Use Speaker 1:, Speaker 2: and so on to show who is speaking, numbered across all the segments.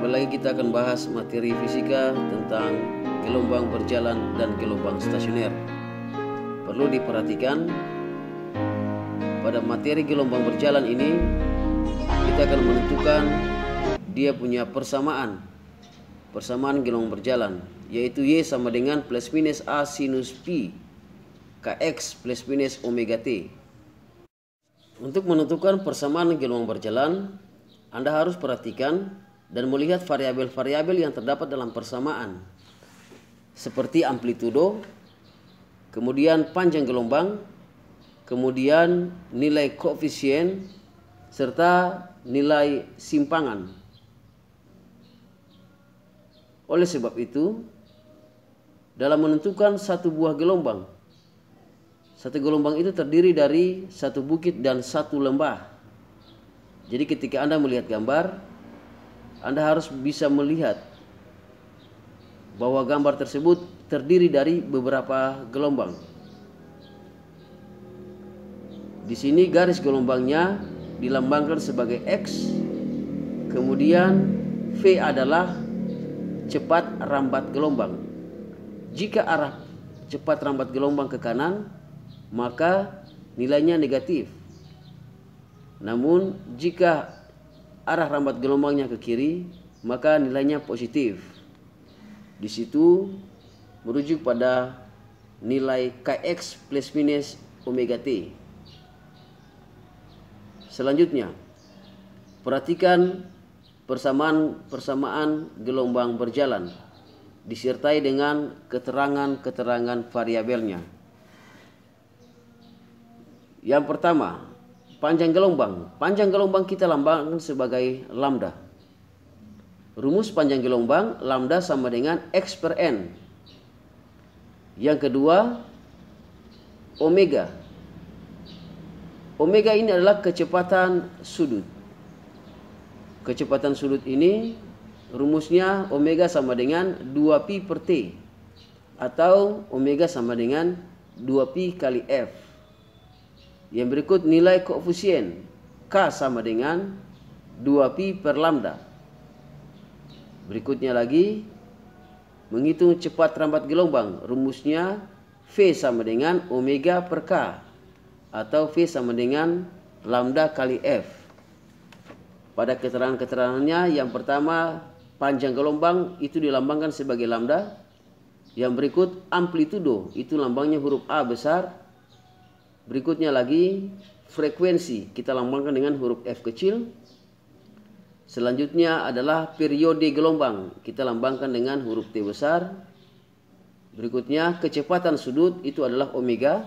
Speaker 1: Kembali lagi kita akan bahas materi fisika tentang gelombang berjalan dan gelombang stasioner. Perlu diperhatikan, pada materi gelombang berjalan ini kita akan menentukan dia punya persamaan gelombang berjalan, yaitu Y sama dengan plus minus A sinus Pi Kx plus minus omega T. Untuk menentukan persamaan gelombang berjalan, Anda harus perhatikan dan melihat variabel-variabel yang terdapat dalam persamaan, seperti amplitudo, kemudian panjang gelombang, kemudian nilai koefisien, serta nilai simpangan. Oleh sebab itu, dalam menentukan satu buah gelombang, satu gelombang itu terdiri dari satu bukit dan satu lembah. Jadi ketika Anda melihat gambar, Anda harus bisa melihat bahwa gambar tersebut terdiri dari beberapa gelombang. Di sini garis gelombangnya dilambangkan sebagai X, kemudian V adalah cepat rambat gelombang. Jika arah cepat rambat gelombang ke kanan, maka nilainya negatif. Namun jika arah rambat gelombangnya ke kiri, maka nilainya positif. Di situ merujuk pada nilai Kx plus minus omega T. Selanjutnya, perhatikan persamaan gelombang berjalan disertai dengan keterangan-keterangan variabelnya. Yang pertama, panjang gelombang. Panjang gelombang kita lambangkan sebagai lambda. Rumus panjang gelombang, lambda sama dengan X per N. Yang kedua, omega. Omega ini adalah kecepatan sudut. Kecepatan sudut ini rumusnya omega sama dengan 2pi per T, atau omega sama dengan 2pi kali F. Yang berikut nilai koefisien, K sama dengan 2pi per lambda. Berikutnya lagi, menghitung cepat rambat gelombang, rumusnya V sama dengan omega per K, atau V sama dengan lambda kali F. Pada keterangan-keterangannya, yang pertama, panjang gelombang itu dilambangkan sebagai lambda. Yang berikut, amplitudo itu lambangnya huruf A besar. Berikutnya lagi, frekuensi kita lambangkan dengan huruf F kecil. Selanjutnya adalah periode gelombang, kita lambangkan dengan huruf T besar. Berikutnya, kecepatan sudut itu adalah omega,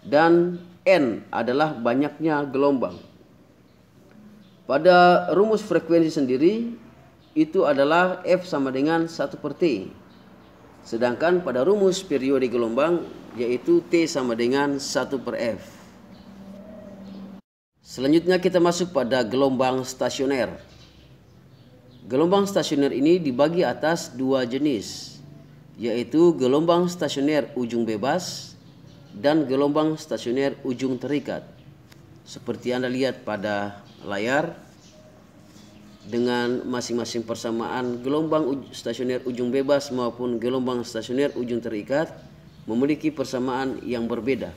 Speaker 1: dan N adalah banyaknya gelombang. Pada rumus frekuensi sendiri itu adalah F sama dengan 1 per T. Sedangkan pada rumus periode gelombang yaitu T sama dengan 1 per F. Selanjutnya kita masuk pada gelombang stasioner. Gelombang stasioner ini dibagi atas dua jenis, yaitu gelombang stasioner ujung bebas dan gelombang stasioner ujung terikat. Seperti Anda lihat pada layar, dengan masing-masing persamaan gelombang stasioner ujung bebas maupun gelombang stasioner ujung terikat memiliki persamaan yang berbeda.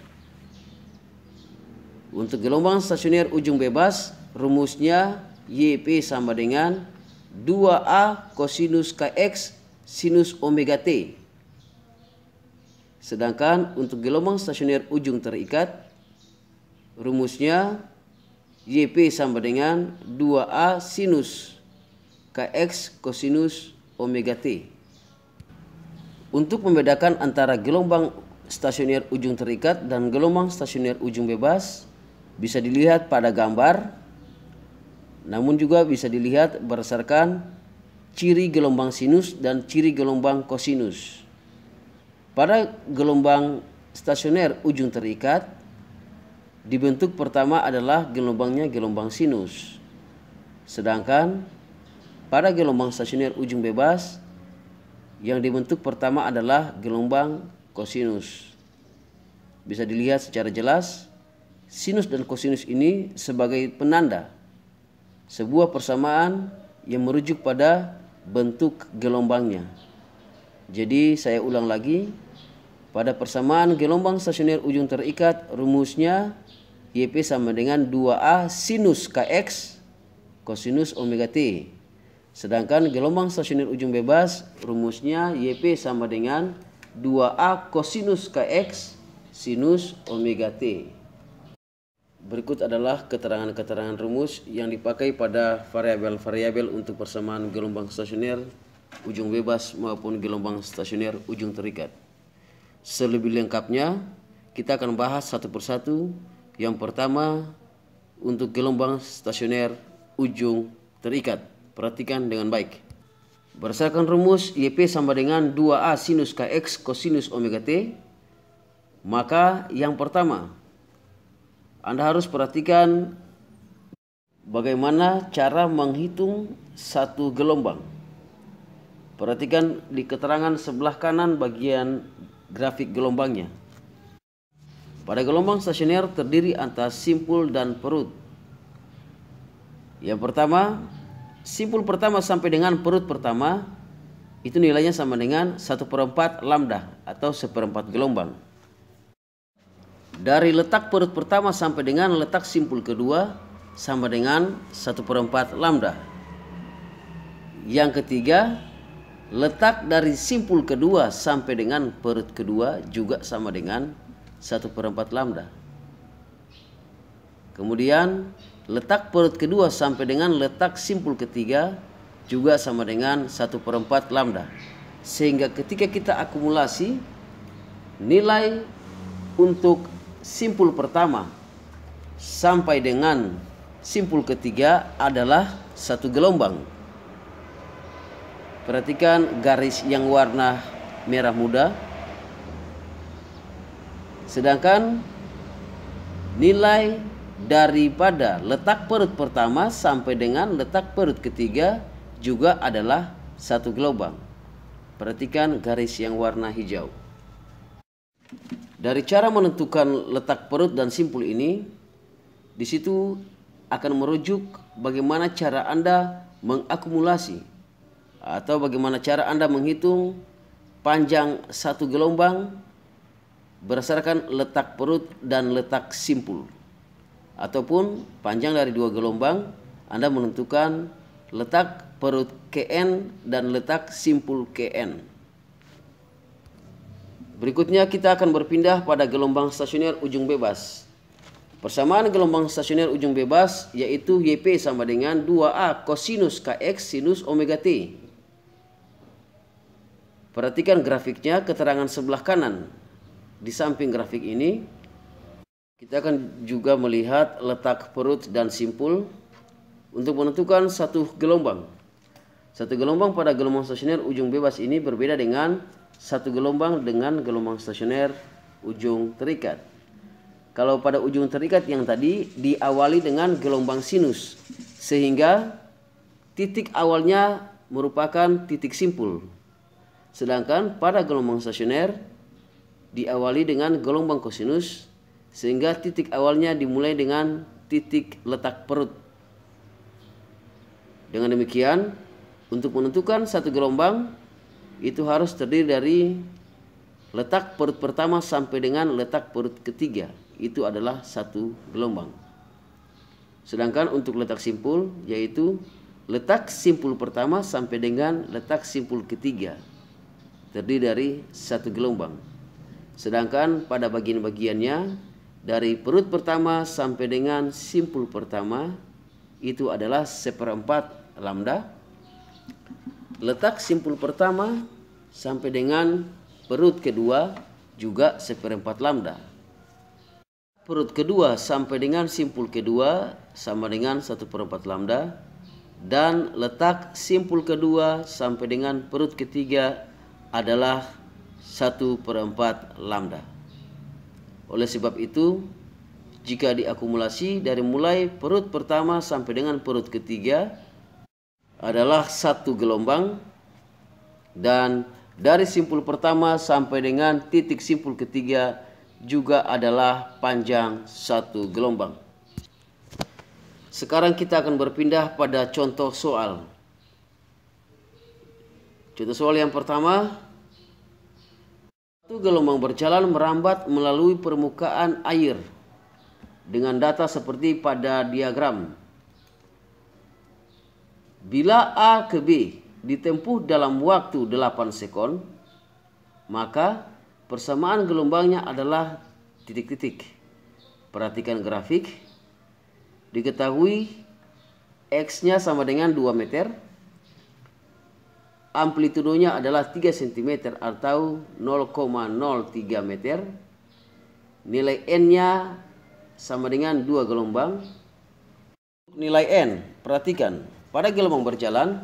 Speaker 1: Untuk gelombang stasioner ujung bebas, rumusnya YP sama dengan 2A kosinus Kx sinus omega T. Sedangkan untuk gelombang stasioner ujung terikat, rumusnya YP sama dengan 2A sinus Kx kosinus omega T. Untuk membedakan antara gelombang stasioner ujung terikat dan gelombang stasioner ujung bebas bisa dilihat pada gambar, namun juga bisa dilihat berdasarkan ciri gelombang sinus dan ciri gelombang kosinus. Pada gelombang stasioner ujung terikat, dibentuk pertama adalah gelombangnya gelombang sinus. Sedangkan pada gelombang stasioner ujung bebas, yang dibentuk pertama adalah gelombang kosinus. Bisa dilihat secara jelas, sinus dan kosinus ini sebagai penanda sebuah persamaan yang merujuk pada bentuk gelombangnya. Jadi saya ulang lagi, pada persamaan gelombang stasioner ujung terikat rumusnya YP sama dengan 2A sinus KX kosinus omega T. Sedangkan gelombang stasioner ujung bebas rumusnya YP sama dengan 2A kosinus KX sinus omega T. Berikut adalah keterangan-keterangan rumus yang dipakai pada variabel-variabel untuk persamaan gelombang stasioner ujung bebas maupun gelombang stasioner ujung terikat. Selebih lengkapnya kita akan bahas satu persatu. Yang pertama untuk gelombang stasioner ujung terikat. Perhatikan dengan baik. Berdasarkan rumus YP sama dengan 2A sinus KX kosinus omega T, maka yang pertama Anda harus perhatikan bagaimana cara menghitung satu gelombang. Perhatikan di keterangan sebelah kanan bagian grafik gelombangnya. Pada gelombang stasioner terdiri antara simpul dan perut. Yang pertama, simpul pertama sampai dengan perut pertama itu nilainya sama dengan 1/4 lambda atau 1/4 gelombang. Dari letak perut pertama sampai dengan letak simpul kedua sama dengan 1/4 lambda. Yang ketiga, letak dari simpul kedua sampai dengan perut kedua juga sama dengan 1/4 lambda. Kemudian letak perut kedua sampai dengan letak simpul ketiga juga sama dengan 1/4 lambda. Sehingga ketika kita akumulasi, nilai untuk simpul pertama sampai dengan simpul ketiga adalah satu gelombang. Perhatikan garis yang warna merah muda. Sedangkan nilai daripada letak perut pertama sampai dengan letak perut ketiga juga adalah satu gelombang. Perhatikan garis yang warna hijau. Dari cara menentukan letak perut dan simpul ini, di situ akan merujuk bagaimana cara Anda mengakumulasi atau bagaimana cara Anda menghitung panjang satu gelombang berdasarkan letak perut dan letak simpul. Ataupun panjang dari dua gelombang, Anda menentukan letak perut Kn dan letak simpul Kn. Berikutnya kita akan berpindah pada gelombang stasioner ujung bebas. Persamaan gelombang stasioner ujung bebas yaitu YP sama dengan 2A kosinus KX sinus omega T. Perhatikan grafiknya, keterangan sebelah kanan. Di samping grafik ini, kita akan juga melihat letak perut dan simpul untuk menentukan satu gelombang. Satu gelombang pada gelombang stasioner ujung bebas ini berbeda dengan satu gelombang dengan gelombang stasioner ujung terikat. Kalau pada ujung terikat yang tadi diawali dengan gelombang sinus, sehingga titik awalnya merupakan titik simpul. Sedangkan pada gelombang stasioner diawali dengan gelombang kosinus, sehingga titik awalnya dimulai dengan titik letak perut. Dengan demikian, untuk menentukan satu gelombang itu harus terdiri dari letak perut pertama sampai dengan letak perut ketiga. Itu adalah satu gelombang. Sedangkan untuk letak simpul yaitu letak simpul pertama sampai dengan letak simpul ketiga terdiri dari satu gelombang. Sedangkan pada bagian-bagiannya dari perut pertama sampai dengan simpul pertama itu adalah 1/4 lambda. Letak simpul pertama sampai dengan perut kedua juga 1/4 lambda. Perut kedua sampai dengan simpul kedua sama dengan 1/4 lambda. Dan letak simpul kedua sampai dengan perut ketiga adalah 1/4 lambda. Oleh sebab itu, jika diakumulasi dari mulai perut pertama sampai dengan perut ketiga adalah satu gelombang, dan dari simpul pertama sampai dengan titik simpul ketiga juga adalah panjang satu gelombang. Sekarang kita akan berpindah pada contoh soal. Contoh soal yang pertama, satu gelombang berjalan merambat melalui permukaan air dengan data seperti pada diagram. Bila A ke B ditempuh dalam waktu 8 sekon, maka persamaan gelombangnya adalah titik-titik. Perhatikan grafik. Diketahui X-nya sama dengan 2 meter. Amplitudonya adalah 3 cm atau 0,03 meter. Nilai N-nya sama dengan 2 gelombang. Nilai N, perhatikan. Pada gelombang berjalan,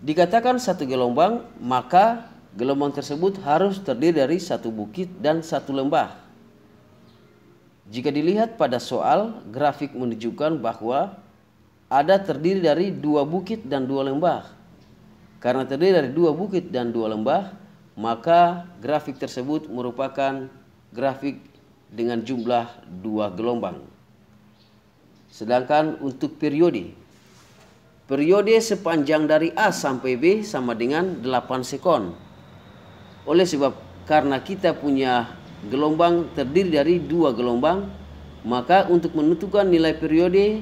Speaker 1: dikatakan satu gelombang, maka gelombang tersebut harus terdiri dari satu bukit dan satu lembah. Jika dilihat pada soal, grafik menunjukkan bahwa ada terdiri dari 2 bukit dan 2 lembah. Karena terdiri dari 2 bukit dan 2 lembah, maka grafik tersebut merupakan grafik dengan jumlah 2 gelombang. Sedangkan untuk periode sepanjang dari A sampai B sama dengan 8 sekon. Oleh sebab karena kita punya gelombang terdiri dari 2 gelombang, maka untuk menentukan nilai periode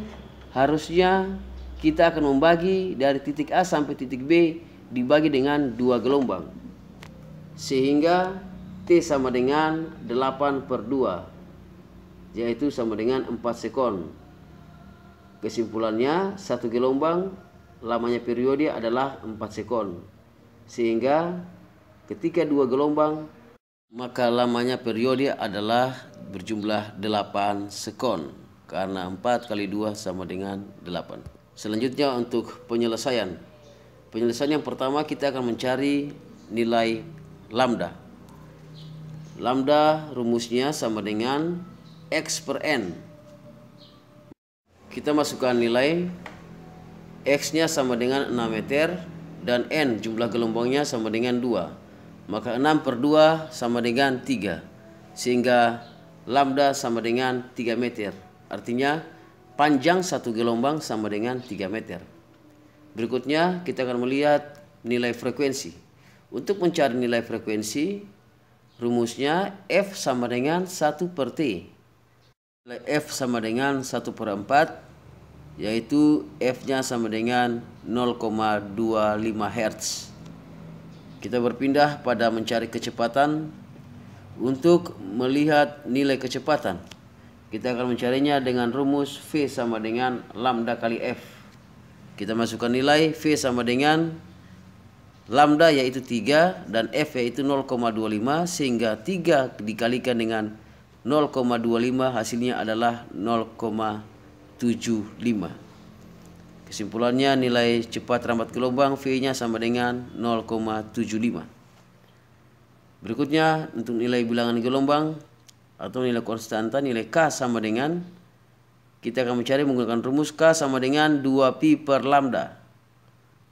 Speaker 1: harusnya kita akan membagi dari titik A sampai titik B dibagi dengan 2 gelombang. Sehingga T sama dengan 8/2, yaitu sama dengan 4 sekon. Kesimpulannya, satu gelombang lamanya periode adalah 4 sekon. Sehingga ketika 2 gelombang, maka lamanya periode adalah berjumlah 8 sekon. Karena 4 kali 2 sama dengan 8. Selanjutnya untuk penyelesaian. Penyelesaian yang pertama kita akan mencari nilai lambda. Lambda rumusnya sama dengan X per N. Kita masukkan nilai X-nya sama dengan 6 meter dan N jumlah gelombangnya sama dengan 2. Maka 6/2 sama dengan 3. Sehingga lambda sama dengan 3 meter. Artinya panjang satu gelombang sama dengan 3 meter. Berikutnya kita akan melihat nilai frekuensi. Untuk mencari nilai frekuensi, rumusnya F sama dengan 1/T. Nilai F sama dengan 1/4, yaitu F-nya sama dengan 0,25 Hz. Kita berpindah pada mencari kecepatan. Untuk melihat nilai kecepatan, kita akan mencarinya dengan rumus V sama dengan lambda kali F. Kita masukkan nilai V sama dengan lambda yaitu 3 dan F yaitu 0,25, sehingga 3 dikalikan dengan 0,25 hasilnya adalah 0,75. Kesimpulannya nilai cepat rambat gelombang V-nya sama dengan 0,75. Berikutnya untuk nilai bilangan gelombang atau nilai konstanta, nilai K sama dengan, kita akan mencari menggunakan rumus K sama dengan 2pi per lambda.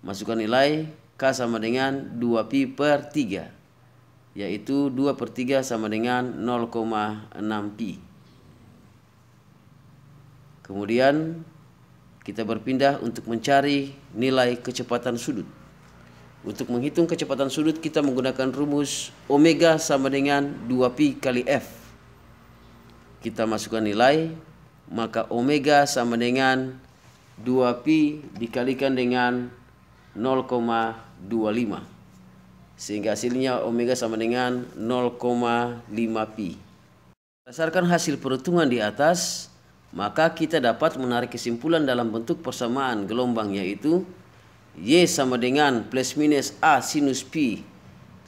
Speaker 1: Masukkan nilai K sama dengan 2pi per 3, yaitu 2/3 sama dengan 0,6pi. Kemudian kita berpindah untuk mencari nilai kecepatan sudut. Untuk menghitung kecepatan sudut kita menggunakan rumus omega sama dengan 2pi kali F. Kita masukkan nilai, maka omega sama dengan 2pi dikalikan dengan 0,25. Sehingga hasilnya omega sama dengan 0,5pi. Berdasarkan hasil perhitungan di atas, maka kita dapat menarik kesimpulan dalam bentuk persamaan gelombang, yaitu Y sama dengan plus minus A sinus Pi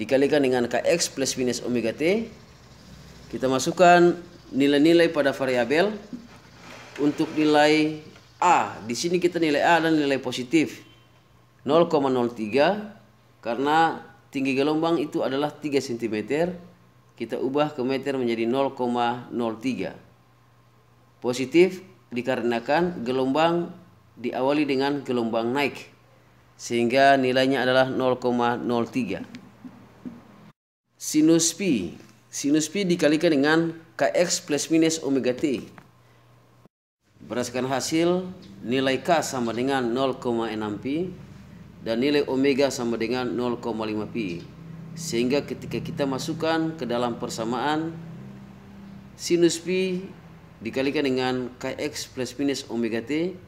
Speaker 1: dikalikan dengan Kx plus minus omega T. Kita masukkan nilai-nilai pada variabel. Untuk nilai A, di sini kita nilai A dan nilai positif 0,03, karena tinggi gelombang itu adalah 3 cm. Kita ubah ke meter menjadi 0,03. Positif dikarenakan gelombang diawali dengan gelombang naik, sehingga nilainya adalah 0,03. Sinus Pi dikalikan dengan Kx plus minus omega T. Berdasarkan hasil, nilai K sama dengan 0,6pi dan nilai omega sama dengan 0,5 pi. Sehingga ketika kita masukkan ke dalam persamaan sinus pi dikalikan dengan kx plus minus omega t,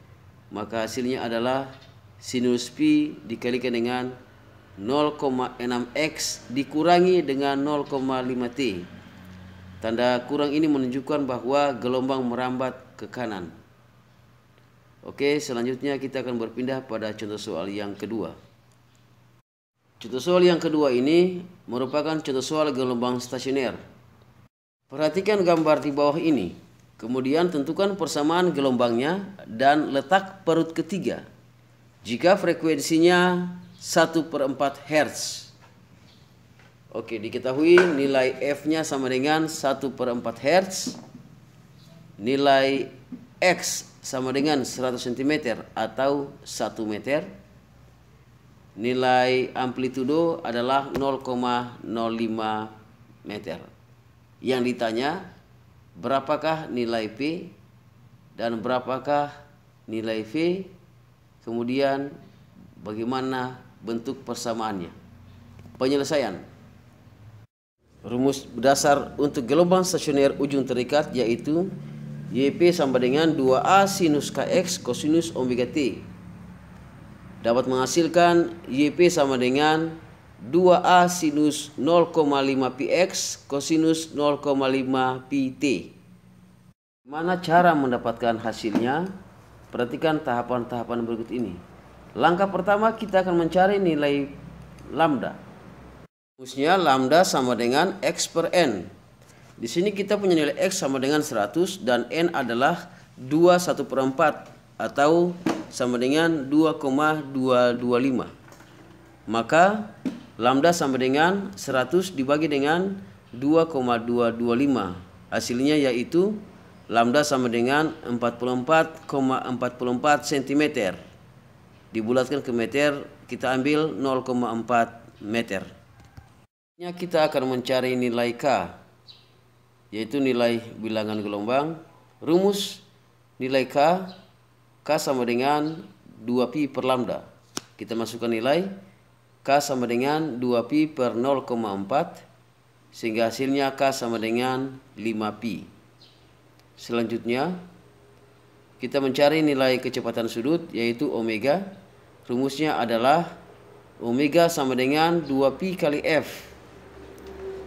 Speaker 1: maka hasilnya adalah sinus pi dikalikan dengan 0,6x dikurangi dengan 0,5 t. Tanda kurang ini menunjukkan bahwa gelombang merambat ke kanan. Oke, selanjutnya kita akan berpindah pada contoh soal yang kedua. Contoh soal yang kedua ini merupakan contoh soal gelombang stasioner. Perhatikan gambar di bawah ini. Kemudian tentukan persamaan gelombangnya dan letak perut ketiga. Jika frekuensinya 1/4 Hz. Oke, diketahui nilai F-nya sama dengan 1/4 Hz. Nilai X sama dengan 100 cm atau 1 meter. Nilai amplitudo adalah 0,05 meter. Yang ditanya, berapakah nilai P dan berapakah nilai V? Kemudian bagaimana bentuk persamaannya? Penyelesaian. Rumus dasar untuk gelombang stasioner ujung terikat yaitu YP sama dengan 2A sinus KX kosinus omega T. Dapat menghasilkan YP sama dengan 2A sinus 0,5 px kosinus 0,5 pt. Bagaimana cara mendapatkan hasilnya? Perhatikan tahapan-tahapan berikut ini. Langkah pertama kita akan mencari nilai lambda. Rumusnya lambda sama dengan X per N. Di sini kita punya nilai X sama dengan 100 dan N adalah 2/1/4 atau sama dengan 2,225. Maka lambda sama dengan 100 dibagi dengan 2,225. Hasilnya yaitu lambda sama dengan 44,44 cm. Dibulatkan ke meter, kita ambil 0,4 meter. Kita akan mencari nilai K, yaitu nilai bilangan gelombang. Rumus nilai K sama dengan 2pi per lambda. Kita masukkan nilai K sama dengan 2pi per 0,4 sehingga hasilnya K sama dengan 5pi. Selanjutnya kita mencari nilai kecepatan sudut yaitu omega. Rumusnya adalah omega sama dengan 2pi kali F.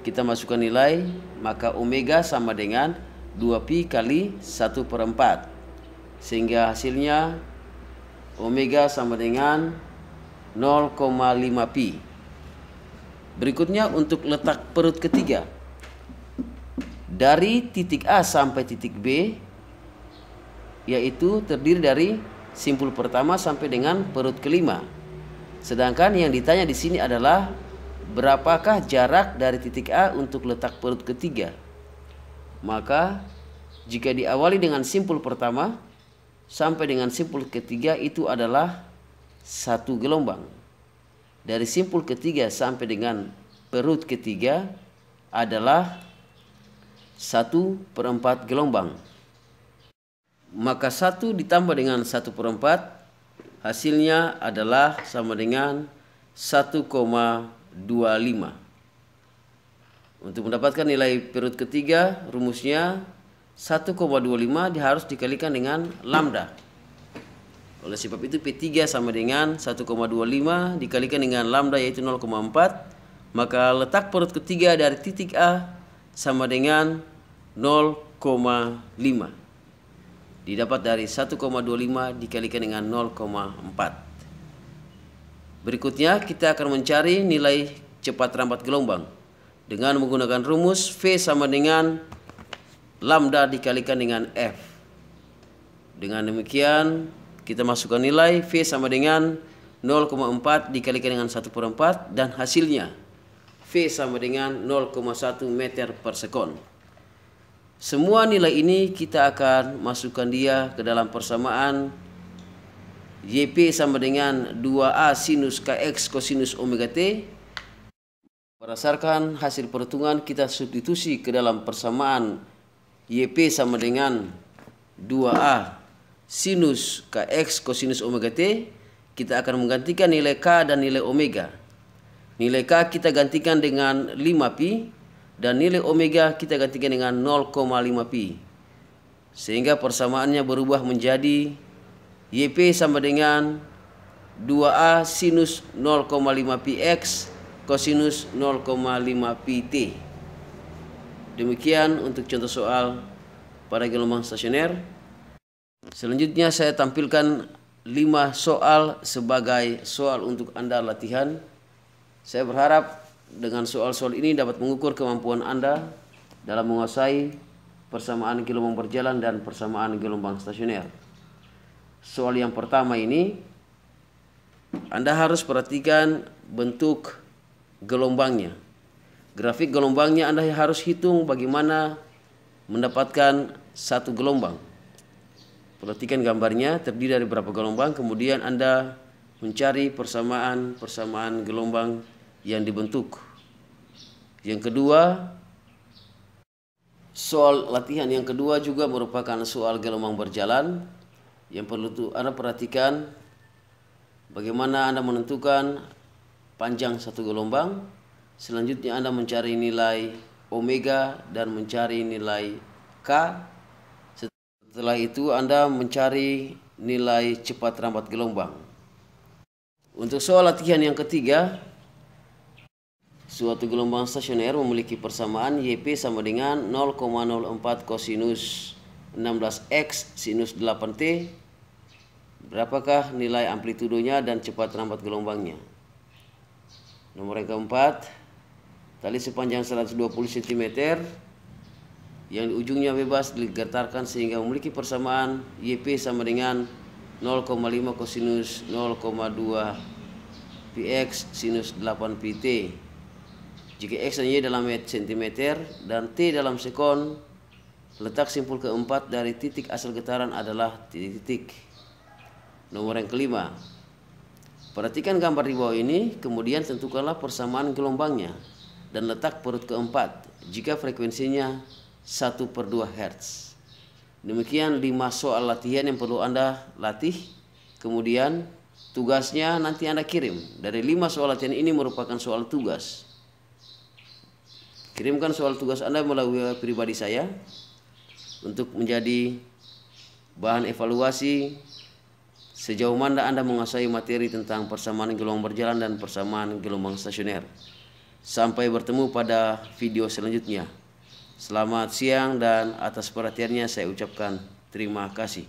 Speaker 1: Kita masukkan nilai, maka omega sama dengan 2pi kali 1/4. Sehingga hasilnya omega sama dengan 0,5 pi. Berikutnya untuk letak perut ketiga. Dari titik A sampai titik B, yaitu terdiri dari simpul pertama sampai dengan perut kelima. Sedangkan yang ditanya di sini adalah berapakah jarak dari titik A untuk letak perut ketiga? Maka jika diawali dengan simpul pertama sampai dengan simpul ketiga itu adalah satu gelombang. Dari simpul ketiga sampai dengan perut ketiga adalah 1/4 gelombang. Maka 1 ditambah dengan 1/4 hasilnya adalah sama dengan 1,25. Untuk mendapatkan nilai perut ketiga, rumusnya 1,25 harus dikalikan dengan lambda. Oleh sebab itu P3 sama dengan 1,25 dikalikan dengan lambda yaitu 0,4. Maka letak perut ketiga dari titik A sama dengan 0,5. Didapat dari 1,25 dikalikan dengan 0,4. Berikutnya kita akan mencari nilai cepat rambat gelombang dengan menggunakan rumus V sama dengan lambda dikalikan dengan F. Dengan demikian kita masukkan nilai V sama dengan 0,4 dikalikan dengan 1/4 dan hasilnya V sama dengan 0,1 meter per sekon. Semua nilai ini kita akan masukkan dia ke dalam persamaan YP sama dengan 2A sinus KX kosinus omega T. Berdasarkan hasil perhitungan kita substitusi ke dalam persamaan YP sama dengan 2A sinus KX kosinus omega T. kita akan menggantikan nilai K dan nilai omega. Nilai K kita gantikan dengan 5pi dan nilai omega kita gantikan dengan 0,5pi. Sehingga persamaannya berubah menjadi YP sama dengan 2A sinus 0,5px kosinus 0,5pt. Demikian untuk contoh soal pada gelombang stasioner. Selanjutnya saya tampilkan 5 soal sebagai soal untuk Anda latihan. Saya berharap dengan soal-soal ini dapat mengukur kemampuan Anda dalam menguasai persamaan gelombang berjalan dan persamaan gelombang stasioner. Soal yang pertama ini, Anda harus perhatikan bentuk gelombangnya. Grafik gelombangnya Anda harus hitung bagaimana mendapatkan satu gelombang. Perhatikan gambarnya terdiri dari berapa gelombang, kemudian Anda mencari persamaan gelombang yang dibentuk. Yang kedua, soal latihan yang kedua juga merupakan soal gelombang berjalan. Yang perlu Anda perhatikan bagaimana Anda menentukan panjang satu gelombang. Selanjutnya Anda mencari nilai omega dan mencari nilai K. Setelah itu Anda mencari nilai cepat rambat gelombang. Untuk soal latihan yang ketiga, suatu gelombang stasioner memiliki persamaan YP sama dengan 0,04 kosinus 16x sinus 8t. Berapakah nilai amplitudonya dan cepat rambat gelombangnya? Nomor yang keempat, tali sepanjang 120 cm yang di ujungnya bebas digetarkan sehingga memiliki persamaan YP sama dengan 0,5 kosinus 0,2 px sinus 8pt. Jika x dan y dalam cm dan t dalam sekon, letak simpul keempat dari titik asal getaran adalah titik-titik. Nomor yang kelima, perhatikan gambar di bawah ini, kemudian tentukanlah persamaan gelombangnya dan letak perut keempat jika frekuensinya 1/2 Hz. Demikian 5 soal latihan yang perlu Anda latih. Kemudian tugasnya nanti Anda kirim. Dari 5 soal latihan ini merupakan soal tugas. Kirimkan soal tugas Anda melalui pribadi saya untuk menjadi bahan evaluasi sejauh mana Anda menguasai materi tentang persamaan gelombang berjalan dan persamaan gelombang stasioner. Sampai bertemu pada video selanjutnya. Selamat siang dan atas perhatiannya saya ucapkan terima kasih.